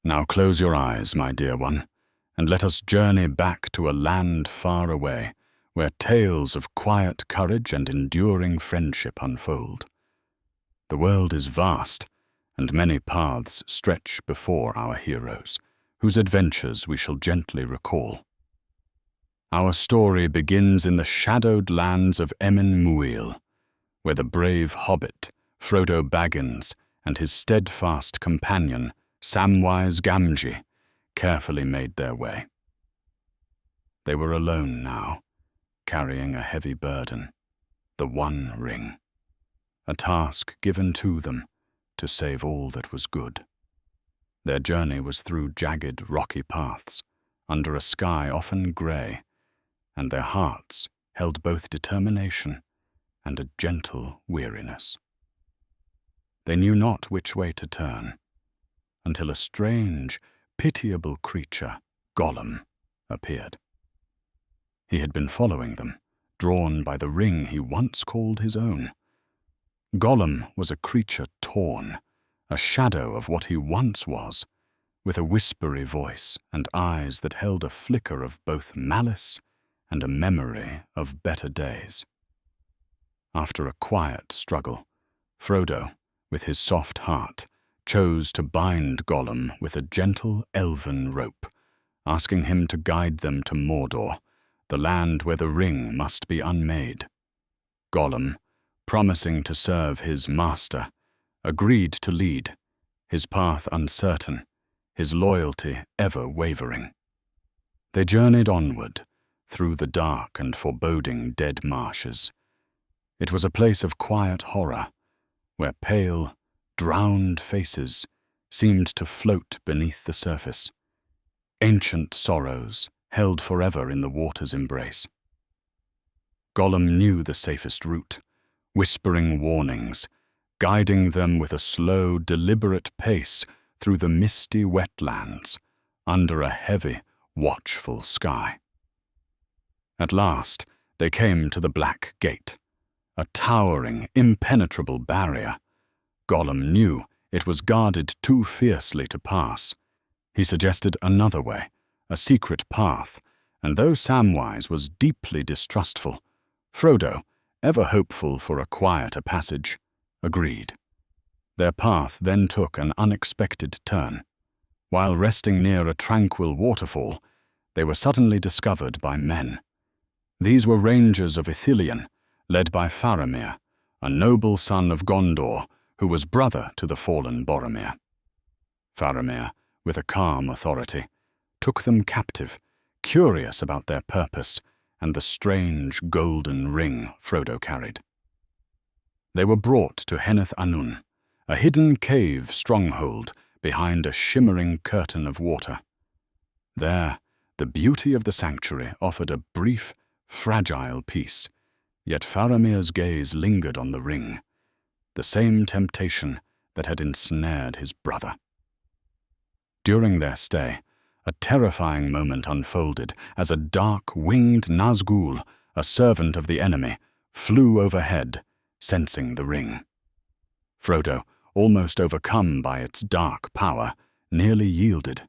Now close your eyes, my dear one, and let us journey back to a land far away, where tales of quiet courage and enduring friendship unfold. The world is vast, and many paths stretch before our heroes, whose adventures we shall gently recall. Our story begins in the shadowed lands of Emin Muil, where the brave hobbit, Frodo Baggins, and his steadfast companion, Samwise Gamgee, carefully made their way. They were alone now, carrying a heavy burden, the One Ring, a task given to them to save all that was good. Their journey was through jagged, rocky paths, under a sky often grey, and their hearts held both determination and a gentle weariness. They knew not which way to turn, until a strange, pitiable creature, Gollum, appeared. He had been following them, drawn by the ring he once called his own. Gollum was a creature torn, a shadow of what he once was, with a whispery voice and eyes that held a flicker of both malice and a memory of better days. After a quiet struggle, Frodo, with his soft heart, chose to bind Gollum with a gentle elven rope, asking him to guide them to Mordor, the land where the ring must be unmade. Gollum, promising to serve his master, agreed to lead, his path uncertain, his loyalty ever wavering. They journeyed onward, through the dark and foreboding dead marshes. It was a place of quiet horror, where pale, drowned faces seemed to float beneath the surface, ancient sorrows held forever in the water's embrace. Gollum knew the safest route, whispering warnings, guiding them with a slow, deliberate pace through the misty wetlands, under a heavy, watchful sky. At last, they came to the Black Gate, a towering, impenetrable barrier. Gollum knew it was guarded too fiercely to pass. He suggested another way, a secret path, and though Samwise was deeply distrustful, Frodo, ever hopeful for a quieter passage, agreed. Their path then took an unexpected turn. While resting near a tranquil waterfall, they were suddenly discovered by men. These were rangers of Ithilien, led by Faramir, a noble son of Gondor, who was brother to the fallen Boromir. Faramir, with a calm authority, took them captive, curious about their purpose and the strange golden ring Frodo carried. They were brought to Henneth Annwn, a hidden cave stronghold behind a shimmering curtain of water. There, the beauty of the sanctuary offered a brief, fragile peace, yet Faramir's gaze lingered on the ring, the same temptation that had ensnared his brother. During their stay, a terrifying moment unfolded as a dark, winged Nazgul, a servant of the enemy, flew overhead, sensing the ring. Frodo, almost overcome by its dark power, nearly yielded.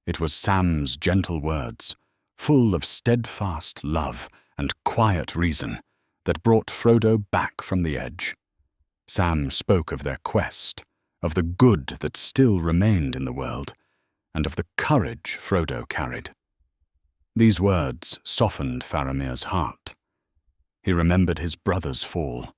It was Sam's gentle words, full of steadfast love and quiet reason, that brought Frodo back from the edge. Sam spoke of their quest, of the good that still remained in the world, and of the courage Frodo carried. These words softened Faramir's heart. He remembered his brother's fall,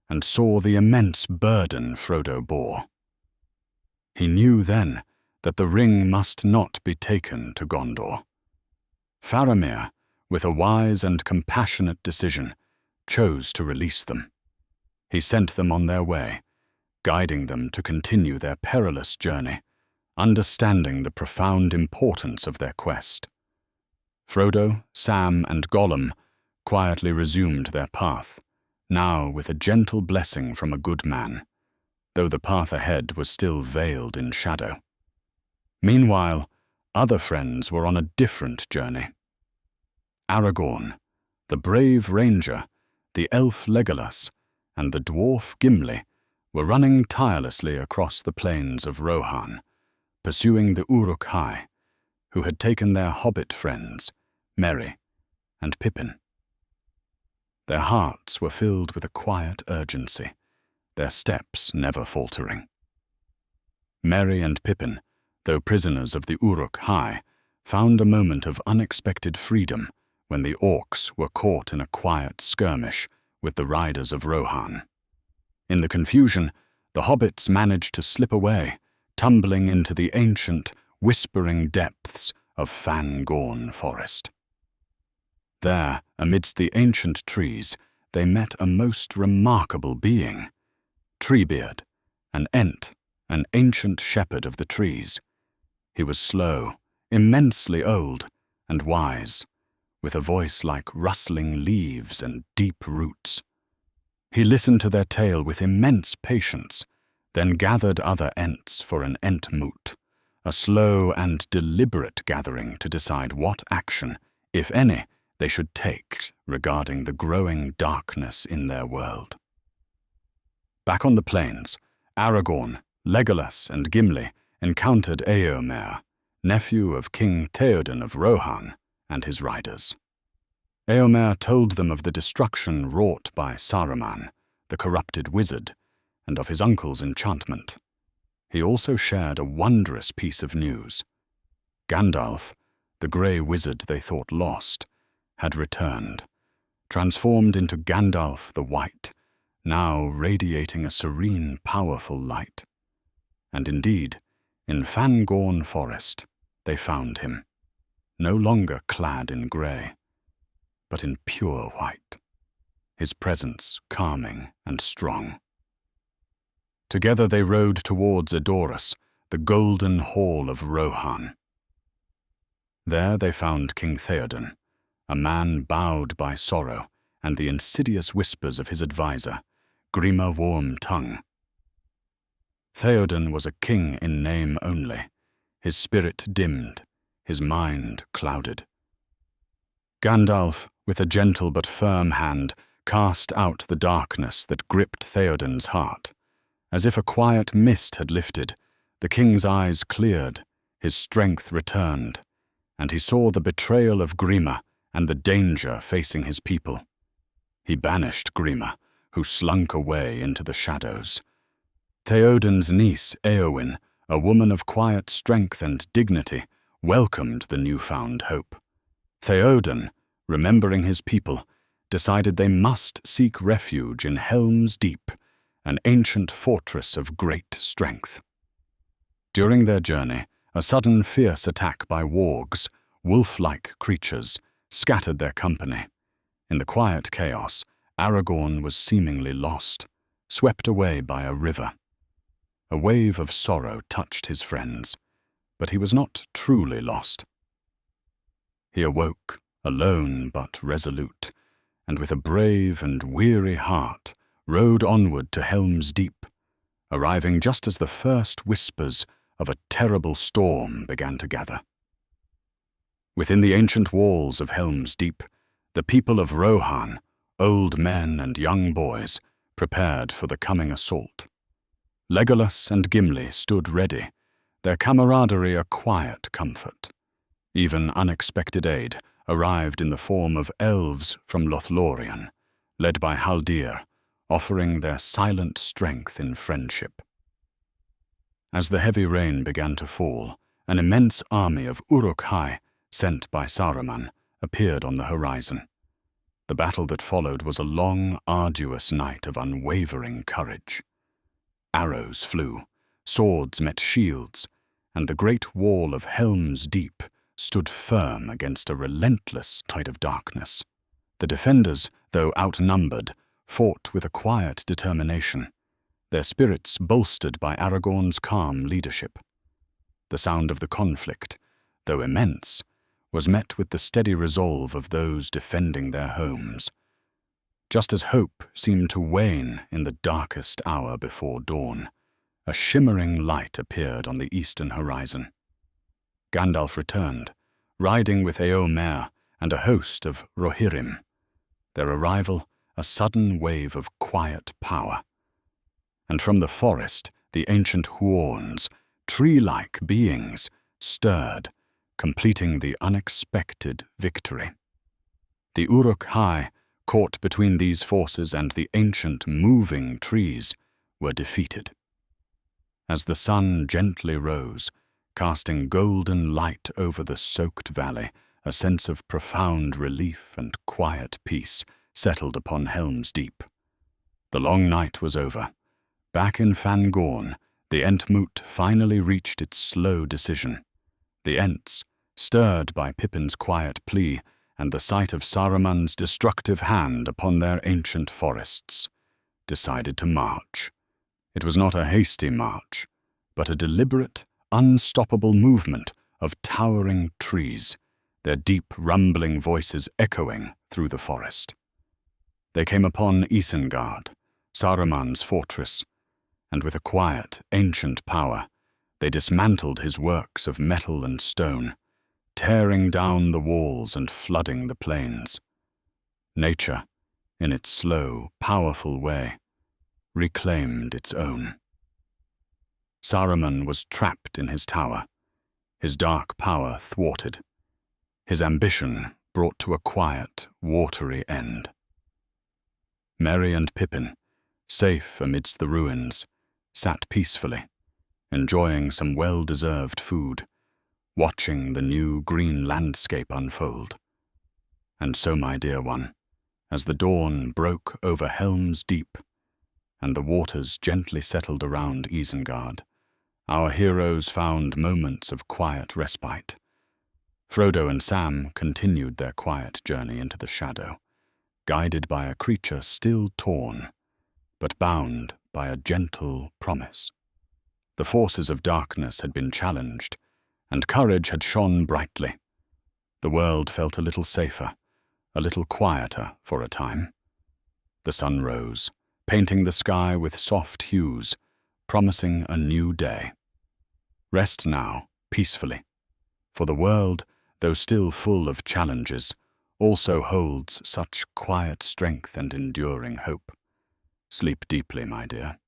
and saw the immense burden Frodo bore. He knew then that the ring must not be taken to Gondor. Faramir, with a wise and compassionate decision, chose to release them. He sent them on their way, guiding them to continue their perilous journey, understanding the profound importance of their quest. Frodo, Sam, and Gollum quietly resumed their path, now with a gentle blessing from a good man, though the path ahead was still veiled in shadow. Meanwhile, other friends were on a different journey. Aragorn, the brave ranger, the elf Legolas, and the dwarf Gimli were running tirelessly across the plains of Rohan, pursuing the Uruk-hai, who had taken their hobbit friends, Merry and Pippin. Their hearts were filled with a quiet urgency, their steps never faltering. Merry and Pippin, though prisoners of the Uruk-hai, found a moment of unexpected freedom when the orcs were caught in a quiet skirmish with the riders of Rohan. In the confusion, the hobbits managed to slip away, tumbling into the ancient, whispering depths of Fangorn Forest. There, amidst the ancient trees, they met a most remarkable being, Treebeard, an Ent, an ancient shepherd of the trees. He was slow, immensely old, and wise, with a voice like rustling leaves and deep roots. He listened to their tale with immense patience, then gathered other Ents for an Entmoot, a slow and deliberate gathering to decide what action, if any, they should take regarding the growing darkness in their world. Back on the plains, Aragorn, Legolas, and Gimli encountered Eomer, nephew of King Theoden of Rohan, and his riders. Eomer told them of the destruction wrought by Saruman, the corrupted wizard, and of his uncle's enchantment. He also shared a wondrous piece of news. Gandalf, the grey wizard they thought lost, had returned, transformed into Gandalf the White, now radiating a serene, powerful light. And indeed, in Fangorn Forest, they found him, no longer clad in grey, but in pure white, his presence calming and strong. Together they rode towards Edoras, the golden hall of Rohan. There they found King Theoden, a man bowed by sorrow and the insidious whispers of his adviser, Grima Worm-Tongue. Theoden was a king in name only, his spirit dimmed, his mind clouded. Gandalf, with a gentle but firm hand, cast out the darkness that gripped Theoden's heart. As if a quiet mist had lifted, the king's eyes cleared, his strength returned, and he saw the betrayal of Grima and the danger facing his people. He banished Grima, who slunk away into the shadows. Theoden's niece, Éowyn, a woman of quiet strength and dignity, welcomed the newfound hope. Theoden, remembering his people, decided they must seek refuge in Helm's Deep, an ancient fortress of great strength. During their journey, a sudden fierce attack by wargs, wolf-like creatures, scattered their company. In the quiet chaos, Aragorn was seemingly lost, swept away by a river. A wave of sorrow touched his friends, but he was not truly lost. He awoke, alone but resolute, and with a brave and weary heart rode onward to Helm's Deep, arriving just as the first whispers of a terrible storm began to gather. Within the ancient walls of Helm's Deep, the people of Rohan, old men and young boys, prepared for the coming assault. Legolas and Gimli stood ready, their camaraderie a quiet comfort. Even unexpected aid arrived in the form of elves from Lothlorien, led by Haldir, offering their silent strength in friendship. As the heavy rain began to fall, an immense army of Uruk-hai, sent by Saruman, appeared on the horizon. The battle that followed was a long, arduous night of unwavering courage. Arrows flew, swords met shields, and the great wall of Helm's Deep stood firm against a relentless tide of darkness. The defenders, though outnumbered, fought with a quiet determination, their spirits bolstered by Aragorn's calm leadership. The sound of the conflict, though immense, was met with the steady resolve of those defending their homes. Just as hope seemed to wane in the darkest hour before dawn, a shimmering light appeared on the eastern horizon. Gandalf returned, riding with Éomer and a host of Rohirrim. Their arrival, a sudden wave of quiet power. And from the forest, the ancient Huorns, tree-like beings stirred, completing the unexpected victory. The Uruk-hai, caught between these forces and the ancient moving trees, were defeated. As the sun gently rose, casting golden light over the soaked valley, a sense of profound relief and quiet peace settled upon Helm's Deep. The long night was over. Back in Fangorn, the Entmoot finally reached its slow decision. The Ents, stirred by Pippin's quiet plea and the sight of Saruman's destructive hand upon their ancient forests, decided to march. It was not a hasty march, but a deliberate, unstoppable movement of towering trees, their deep, rumbling voices echoing through the forest. They came upon Isengard, Saruman's fortress, and with a quiet, ancient power, they dismantled his works of metal and stone, tearing down the walls and flooding the plains. Nature, in its slow, powerful way, reclaimed its own. Saruman was trapped in his tower, his dark power thwarted, his ambition brought to a quiet, watery end. Merry and Pippin, safe amidst the ruins, sat peacefully, enjoying some well-deserved food, watching the new green landscape unfold. And so, my dear one, as the dawn broke over Helm's Deep, and the waters gently settled around Isengard, our heroes found moments of quiet respite. Frodo and Sam continued their quiet journey into the shadow, guided by a creature still torn, but bound by a gentle promise. The forces of darkness had been challenged, and courage had shone brightly. The world felt a little safer, a little quieter for a time. The sun rose, painting the sky with soft hues, promising a new day. Rest now, peacefully, for the world, though still full of challenges, also holds such quiet strength and enduring hope. Sleep deeply, my dear.